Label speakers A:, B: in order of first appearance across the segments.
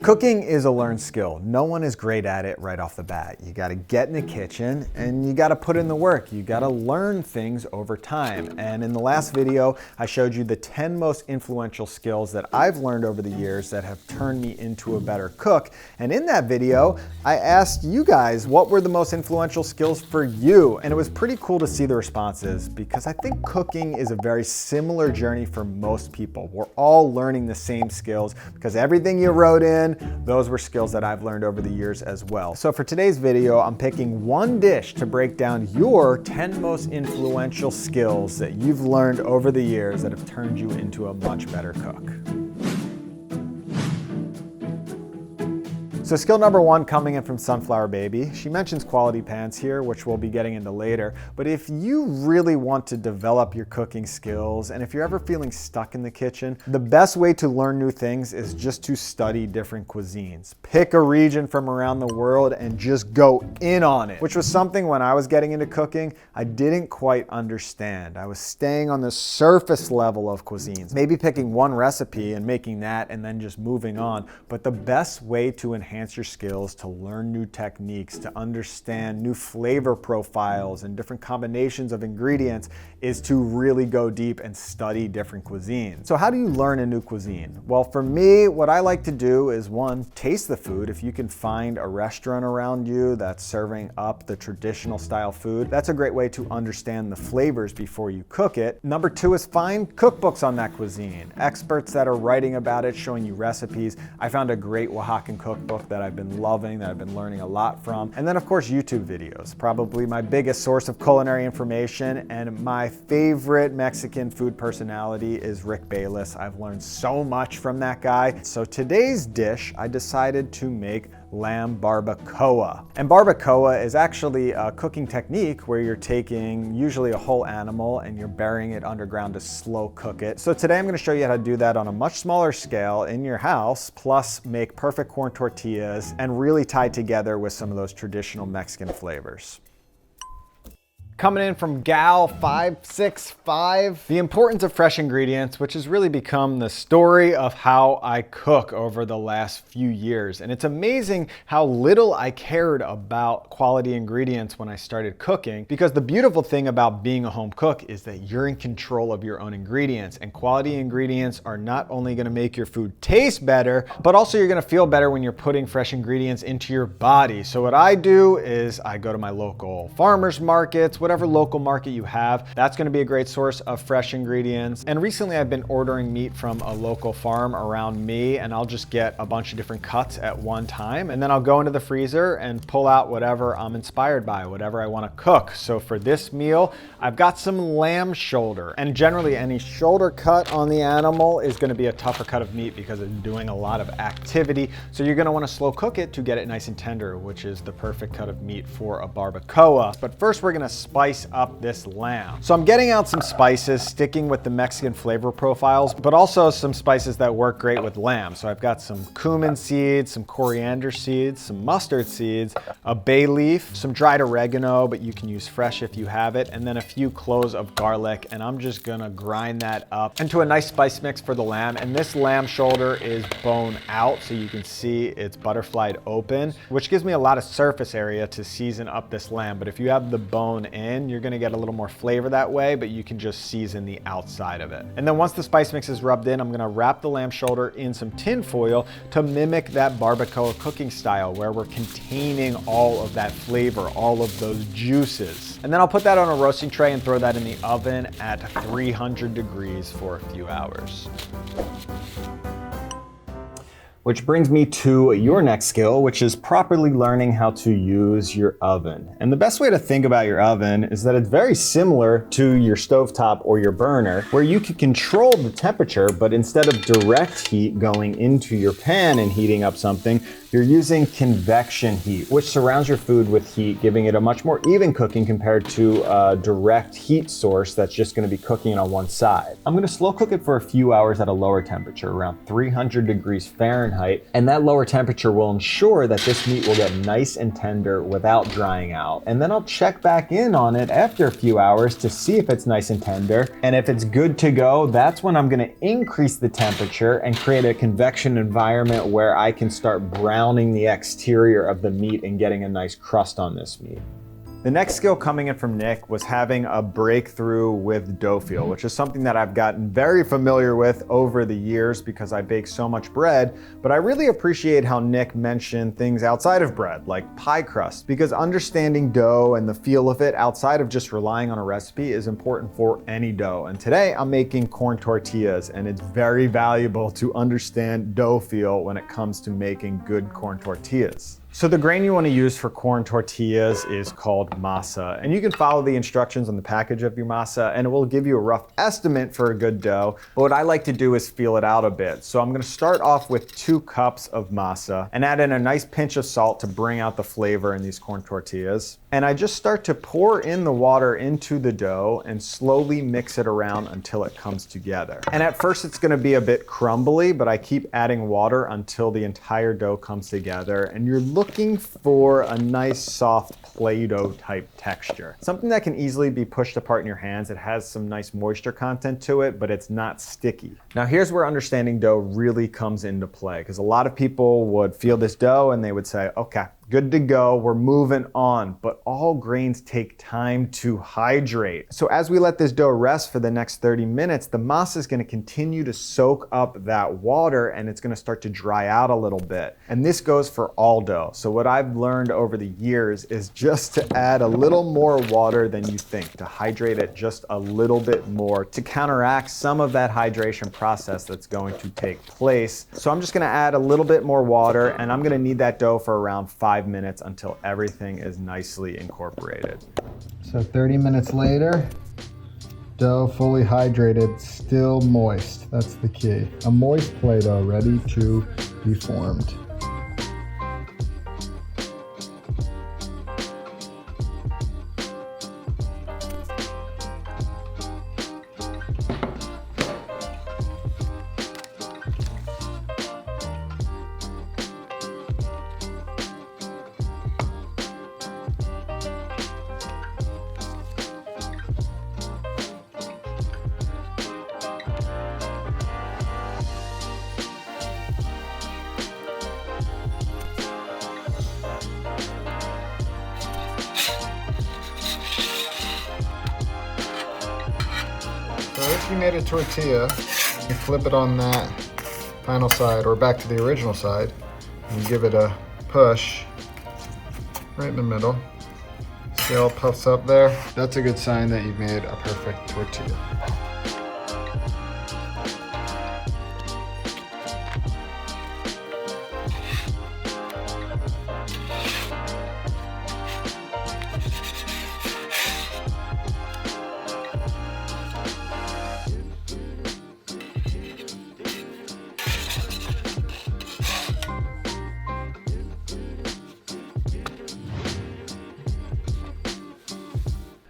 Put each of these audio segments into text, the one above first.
A: Cooking is a learned skill. No one is great at it right off the bat. You gotta get in the kitchen and you gotta put in the work. You gotta learn things over time. And in the last video, I showed you the 10 most influential skills that I've learned over the years that have turned me into a better cook. And in that video, I asked you guys what were the most influential skills for you. And it was pretty cool to see the responses because I think cooking is a very similar journey for most people. We're all learning the same skills because everything you wrote in, those were skills that I've learned over the years as well. So for today's video, I'm picking one dish to break down your 10 most influential skills that you've learned over the years that have turned you into a much better cook. So skill number one coming in from Sunflower Baby. She mentions quality pans here, which we'll be getting into later. But if you really want to develop your cooking skills, and if you're ever feeling stuck in the kitchen, the best way to learn new things is just to study different cuisines. Pick a region from around the world and just go in on it, which was something when I was getting into cooking, I didn't quite understand. I was staying on the surface level of cuisines, maybe picking one recipe and making that and then just moving on. But the best way to enhance your skills, to learn new techniques, to understand new flavor profiles and different combinations of ingredients is to really go deep and study different cuisines. So how do you learn a new cuisine? Well, for me, what I like to do is one, taste the food. If you can find a restaurant around you that's serving up the traditional style food, that's a great way to understand the flavors before you cook it. Number two is find cookbooks on that cuisine. Experts that are writing about it, showing you recipes. I found a great Oaxacan cookbook that I've been loving, that I've been learning a lot from. And then of course, YouTube videos, probably my biggest source of culinary information. And my favorite Mexican food personality is Rick Bayless. I've learned so much from that guy. So today's dish, I decided to make lamb barbacoa. And barbacoa is actually a cooking technique where you're taking usually a whole animal and you're burying it underground to slow cook it. So today I'm gonna show you how to do that on a much smaller scale in your house, plus make perfect corn tortillas and really tie together with some of those traditional Mexican flavors. Coming in from Gal565, the importance of fresh ingredients, which has really become the story of how I cook over the last few years. And it's amazing how little I cared about quality ingredients when I started cooking, because the beautiful thing about being a home cook is that you're in control of your own ingredients, and quality ingredients are not only gonna make your food taste better, but also you're gonna feel better when you're putting fresh ingredients into your body. So what I do is I go to my local farmers markets, whatever local market you have, that's gonna be a great source of fresh ingredients. And recently I've been ordering meat from a local farm around me, and I'll just get a bunch of different cuts at one time. And then I'll go into the freezer and pull out whatever I'm inspired by, whatever I wanna cook. So for this meal, I've got some lamb shoulder. And generally any shoulder cut on the animal is gonna be a tougher cut of meat because it's doing a lot of activity. So you're gonna wanna slow cook it to get it nice and tender, which is the perfect cut of meat for a barbacoa. But first we're gonna spice up this lamb. So I'm getting out some spices, sticking with the Mexican flavor profiles, but also some spices that work great with lamb. So I've got some cumin seeds, some coriander seeds, some mustard seeds, a bay leaf, some dried oregano, but you can use fresh if you have it, and then a few cloves of garlic. And I'm just gonna grind that up into a nice spice mix for the lamb. And this lamb shoulder is bone out, so you can see it's butterflied open, which gives me a lot of surface area to season up this lamb. But if you have the bone in, you're gonna get a little more flavor that way, but you can just season the outside of it. And then once the spice mix is rubbed in, I'm gonna wrap the lamb shoulder in some tin foil to mimic that barbacoa cooking style where we're containing all of that flavor, all of those juices. And then I'll put that on a roasting tray and throw that in the oven at 300 degrees for a few hours. Which brings me to your next skill, which is properly learning how to use your oven. And the best way to think about your oven is that it's very similar to your stovetop or your burner, where you can control the temperature, but instead of direct heat going into your pan and heating up something, you're using convection heat, which surrounds your food with heat, giving it a much more even cooking compared to a direct heat source that's just gonna be cooking on one side. I'm gonna slow cook it for a few hours at a lower temperature, around 300 degrees Fahrenheit, Fahrenheit, and that lower temperature will ensure that this meat will get nice and tender without drying out. And then I'll check back in on it after a few hours to see if it's nice and tender, and if it's good to go, that's when I'm gonna increase the temperature and create a convection environment where I can start browning the exterior of the meat and getting a nice crust on this meat. The next skill coming in from Nick was having a breakthrough with dough feel, which is something that I've gotten very familiar with over the years because I bake so much bread, but I really appreciate how Nick mentioned things outside of bread, like pie crust, because understanding dough and the feel of it outside of just relying on a recipe is important for any dough. And today I'm making corn tortillas, and it's very valuable to understand dough feel when it comes to making good corn tortillas. So the grain you want to use for corn tortillas is called masa, and you can follow the instructions on the package of your masa and it will give you a rough estimate for a good dough. But what I like to do is feel it out a bit. So I'm going to start off with 2 cups of masa and add in a nice pinch of salt to bring out the flavor in these corn tortillas. And I just start to pour in the water into the dough and slowly mix it around until it comes together. And at first it's going to be a bit crumbly, but I keep adding water until the entire dough comes together, and you're looking for a nice soft Play-Doh type texture. Something that can easily be pushed apart in your hands. It has some nice moisture content to it, but it's not sticky. Now here's where understanding dough really comes into play, because a lot of people would feel this dough and they would say, okay, good to go, we're moving on. But all grains take time to hydrate. So as we let this dough rest for the next 30 minutes, the masa is gonna continue to soak up that water and it's gonna start to dry out a little bit. And this goes for all dough. So what I've learned over the years is just to add a little more water than you think, to hydrate it just a little bit more to counteract some of that hydration process that's going to take place. So I'm just gonna add a little bit more water, and I'm gonna knead that dough for around 5 minutes until everything is nicely incorporated.
B: So 30 minutes later, dough fully hydrated, still moist. That's the key. A moist Play-Doh ready to be formed. So if you made a tortilla, you flip it on that final side or back to the original side and give it a push right in the middle. See how it puffs up there? That's a good sign that you've made a perfect tortilla.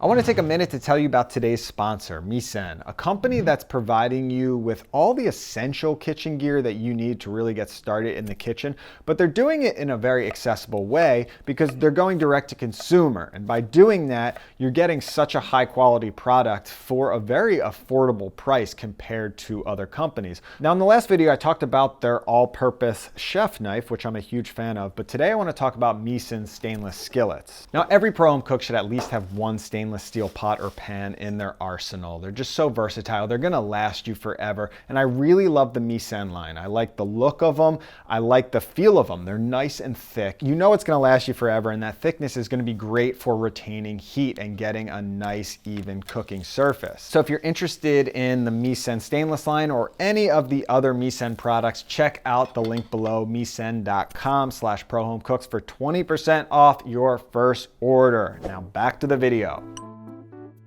A: I want to take a minute to tell you about today's sponsor, Misen, a company that's providing you with all the essential kitchen gear that you need to really get started in the kitchen, but they're doing it in a very accessible way because they're going direct to consumer. And by doing that, you're getting such a high quality product for a very affordable price compared to other companies. Now, in the last video, I talked about their all-purpose chef knife, which I'm a huge fan of, but today I want to talk about Misen's stainless skillets. Now, every pro-home cook should at least have one stainless steel pot or pan in their arsenal. They're just so versatile. They're gonna last you forever. And I really love the Misen line. I like the look of them. I like the feel of them. They're nice and thick. You know it's gonna last you forever, and that thickness is gonna be great for retaining heat and getting a nice, even cooking surface. So if you're interested in the Misen stainless line or any of the other Misen products, check out the link below, misen.com/prohomecooks for 20% off your first order. Now back to the video.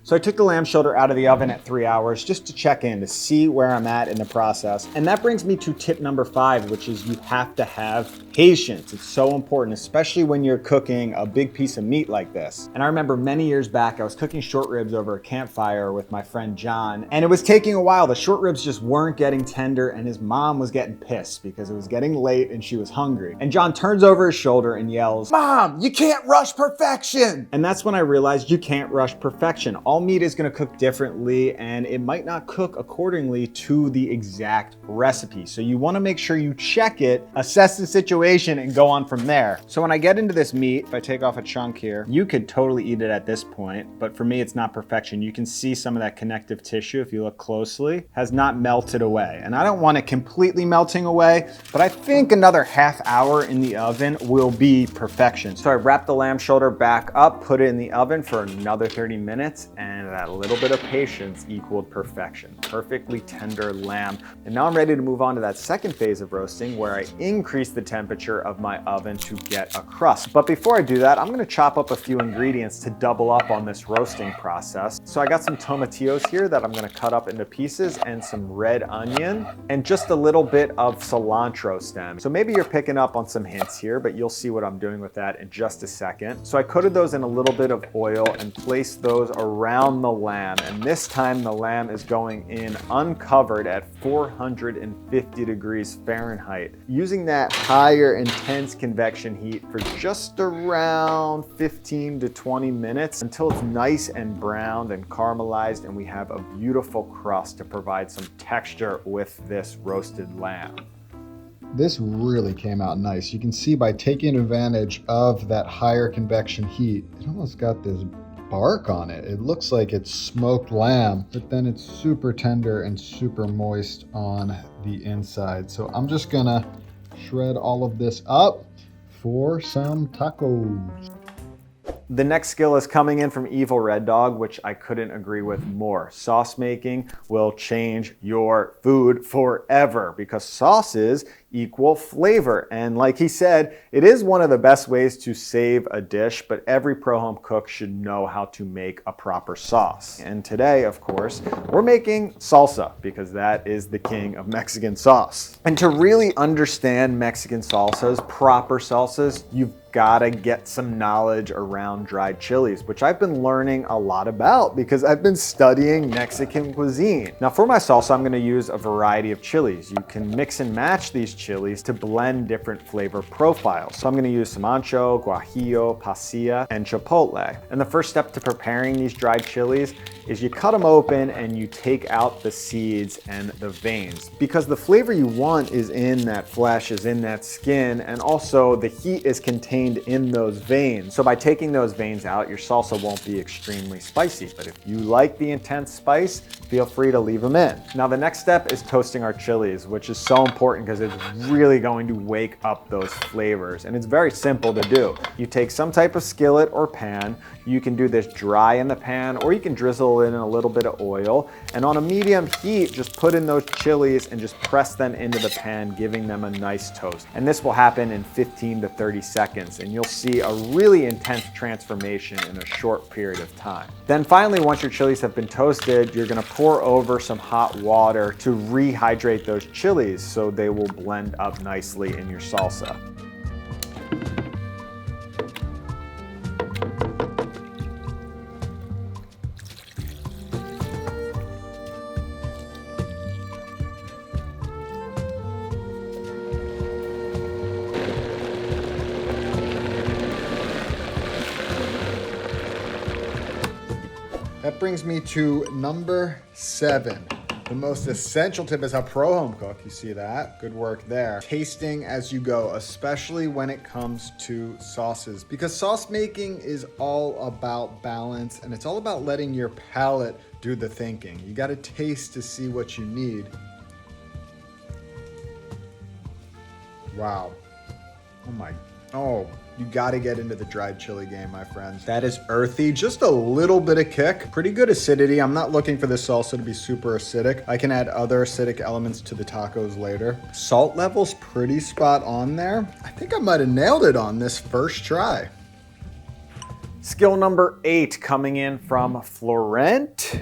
A: So I took the lamb shoulder out of the oven at 3 hours just to check in, to see where I'm at in the process. And that brings me to tip number 5, which is you have to have patience. It's so important, especially when you're cooking a big piece of meat like this. And I remember many years back, I was cooking short ribs over a campfire with my friend John, and it was taking a while. The short ribs just weren't getting tender, and his mom was getting pissed because it was getting late and she was hungry. And John turns over his shoulder and yells, "Mom, you can't rush perfection!" And that's when I realized you can't rush perfection. All meat is gonna cook differently, and it might not cook accordingly to the exact recipe. So you wanna make sure you check it, assess the situation, and go on from there. So when I get into this meat, if I take off a chunk here, you could totally eat it at this point, but for me, it's not perfection. You can see some of that connective tissue, if you look closely, has not melted away. And I don't want it completely melting away, but I think another half hour in the oven will be perfection. So I wrap the lamb shoulder back up, put it in the oven for another 30 minutes, and that little bit of patience equaled perfection. Perfectly tender lamb. And now I'm ready to move on to that second phase of roasting, where I increase the temperature of my oven to get a crust. But before I do that, I'm gonna chop up a few ingredients to double up on this roasting process. So I got some tomatillos here that I'm gonna cut up into pieces, and some red onion, and just a little bit of cilantro stem. So maybe you're picking up on some hints here, but you'll see what I'm doing with that in just a second. So I coated those in a little bit of oil and placed those around the lamb. And this time the lamb is going in uncovered at 450 degrees Fahrenheit, using that higher intense convection heat for just around 15 to 20 minutes until it's nice and browned and caramelized, and we have a beautiful crust to provide some texture with this roasted lamb.
B: This really came out nice. You can see by taking advantage of that higher convection heat, it almost got this bark on it. It looks like it's smoked lamb, but then it's super tender and super moist on the inside. So I'm just gonna shred all of this up for some tacos.
A: The next skill is coming in from Evil Red Dog, which I couldn't agree with more. Sauce making will change your food forever, because sauces equal flavor. And like he said, it is one of the best ways to save a dish, but every pro-home cook should know how to make a proper sauce. And today, of course, we're making salsa, because that is the king of Mexican sauce. And to really understand Mexican salsas, proper salsas, you've gotta get some knowledge around dried chilies, which I've been learning a lot about because I've been studying Mexican cuisine. Now for my salsa, I'm gonna use a variety of chilies. You can mix and match these chilies to blend different flavor profiles. So I'm gonna use some ancho, guajillo, pasilla, and chipotle. And the first step to preparing these dried chilies is you cut them open and you take out the seeds and the veins, because the flavor you want is in that flesh, is in that skin, and also the heat is contained in those veins. So by taking those veins out, your salsa won't be extremely spicy, but if you like the intense spice, feel free to leave them in. Now the next step is toasting our chilies, which is so important because it's really going to wake up those flavors, and it's very simple to do. You take some type of skillet or pan. You can do this dry in the pan, or you can drizzle in a little bit of oil, and on a medium heat, just put in those chilies and just press them into the pan, giving them a nice toast. And this will happen in 15 to 30 seconds, and you'll see a really intense transformation in a short period of time. Then finally, once your chilies have been toasted, you're gonna pour over some hot water to rehydrate those chilies so they will blend up nicely in your salsa.
B: That brings me to number 7. The most essential tip is a pro-home cook. You see that? Good work there. Tasting as you go, especially when it comes to sauces, because sauce making is all about balance, and it's all about letting your palate do the thinking. You got to taste to see what you need. Wow. You got to get into the dried chili game, my friends. That is earthy, just a little bit of kick, pretty good acidity. I'm not looking for this salsa to be super acidic. I can add other acidic elements to the tacos later. Salt level's pretty spot on there. I think I might have nailed it on this first try.
A: Skill number 8 coming in from Florent,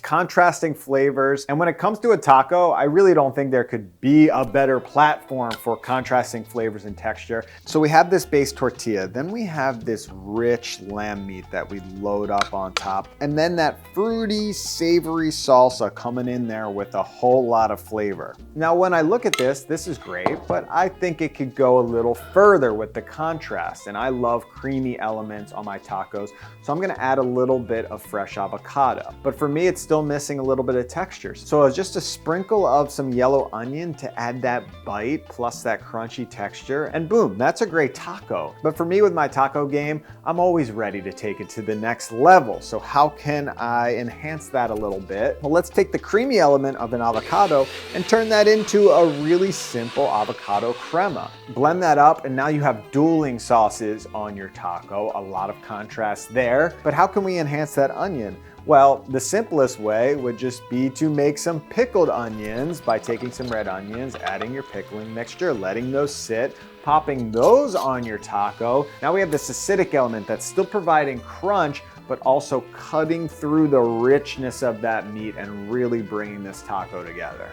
A: contrasting flavors. And when it comes to a taco, I really don't think there could be a better platform for contrasting flavors and texture. So we have this base tortilla, then we have this rich lamb meat that we load up on top, and then that fruity, savory salsa coming in there with a whole lot of flavor. Now, when I look at this is great, but I think it could go a little further with the contrast, and I love creamy elements on my tacos, so I'm gonna add a little bit of fresh avocado. But for me, it's still missing a little bit of texture. So just a sprinkle of some yellow onion to add that bite plus that crunchy texture, and boom, that's a great taco. But for me with my taco game, I'm always ready to take it to the next level. So how can I enhance that a little bit? Well, let's take the creamy element of an avocado and turn that into a really simple avocado crema. Blend that up, and now you have dueling sauces on your taco. A lot of contrast there. But how can we enhance that onion? Well, the simplest way would just be to make some pickled onions by taking some red onions, adding your pickling mixture, letting those sit, popping those on your taco. Now we have this acidic element that's still providing crunch, but also cutting through the richness of that meat and really bringing this taco together.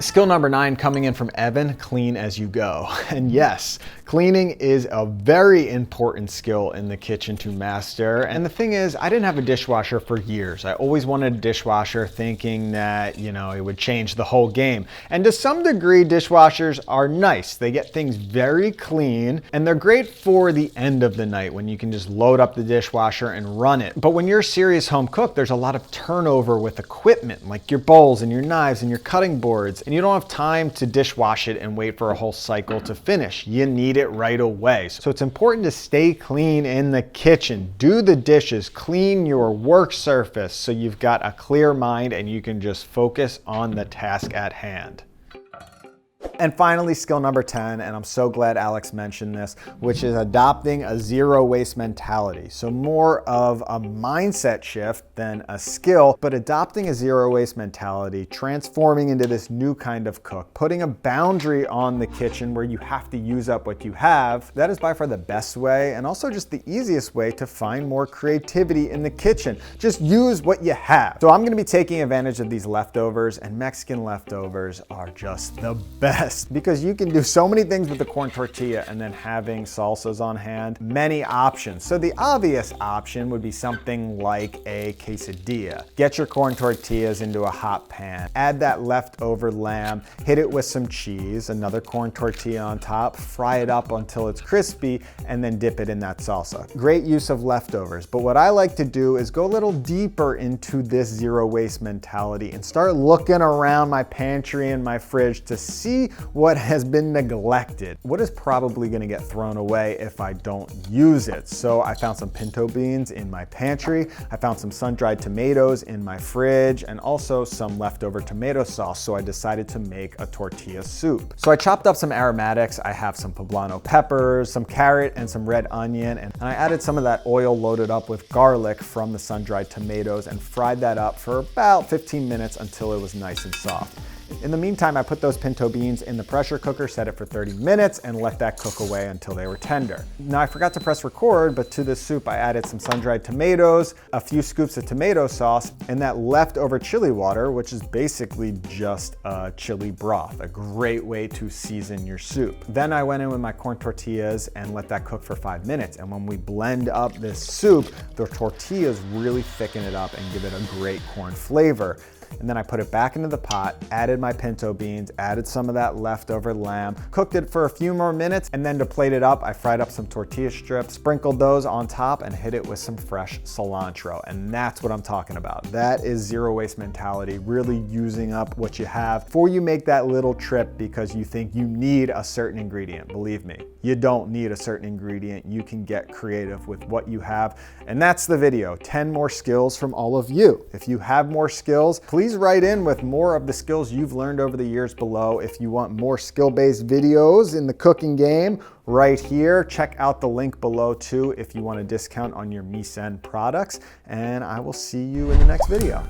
A: Skill number 9 coming in from Evan, clean as you go. And yes, cleaning is a very important skill in the kitchen to master. And the thing is, I didn't have a dishwasher for years. I always wanted a dishwasher thinking that, it would change the whole game. And to some degree, dishwashers are nice. They get things very clean, and they're great for the end of the night when you can just load up the dishwasher and run it. But when you're a serious home cook, there's a lot of turnover with equipment, like your bowls and your knives and your cutting boards. And you don't have time to dishwash it and wait for a whole cycle to finish. You need it right away. So it's important to stay clean in the kitchen. Do the dishes, clean your work surface so you've got a clear mind and you can just focus on the task at hand. And finally, skill number 10, and I'm so glad Alex mentioned this, which is adopting a zero waste mentality. So more of a mindset shift than a skill, but adopting a zero waste mentality, transforming into this new kind of cook, putting a boundary on the kitchen where you have to use up what you have. That is by far the best way, and also just the easiest way to find more creativity in the kitchen. Just use what you have. So I'm gonna be taking advantage of these leftovers, and Mexican leftovers are just the best. Because you can do so many things with the corn tortilla and then having salsas on hand, many options. So the obvious option would be something like a quesadilla. Get your corn tortillas into a hot pan, add that leftover lamb, hit it with some cheese, another corn tortilla on top, fry it up until it's crispy, and then dip it in that salsa. Great use of leftovers. But what I like to do is go a little deeper into this zero waste mentality and start looking around my pantry and my fridge to see what has been neglected, what is probably gonna get thrown away if I don't use it. So I found some pinto beans in my pantry, I found some sun-dried tomatoes in my fridge, and also some leftover tomato sauce, so I decided to make a tortilla soup. So I chopped up some aromatics, I have some poblano peppers, some carrot, and some red onion, and I added some of that oil loaded up with garlic from the sun-dried tomatoes and fried that up for about 15 minutes until it was nice and soft. In the meantime, I put those pinto beans in the pressure cooker, set it for 30 minutes, and let that cook away until they were tender. Now, I forgot to press record, but to this soup, I added some sun-dried tomatoes, a few scoops of tomato sauce, and that leftover chili water, which is basically just a chili broth, a great way to season your soup. Then I went in with my corn tortillas and let that cook for 5 minutes. And when we blend up this soup, the tortillas really thicken it up and give it a great corn flavor. And then I put it back into the pot, added my pinto beans, added some of that leftover lamb, cooked it for a few more minutes, and then to plate it up, I fried up some tortilla strips, sprinkled those on top, and hit it with some fresh cilantro. And that's what I'm talking about. That is zero waste mentality, really using up what you have before you make that little trip because you think you need a certain ingredient. Believe me, you don't need a certain ingredient. You can get creative with what you have. And that's the video, 10 more skills from all of you. If you have more skills, please write in with more of the skills you've learned over the years below. If you want more skill-based videos in the cooking game, right here, check out the link below too if you want a discount on your Misen products. And I will see you in the next video.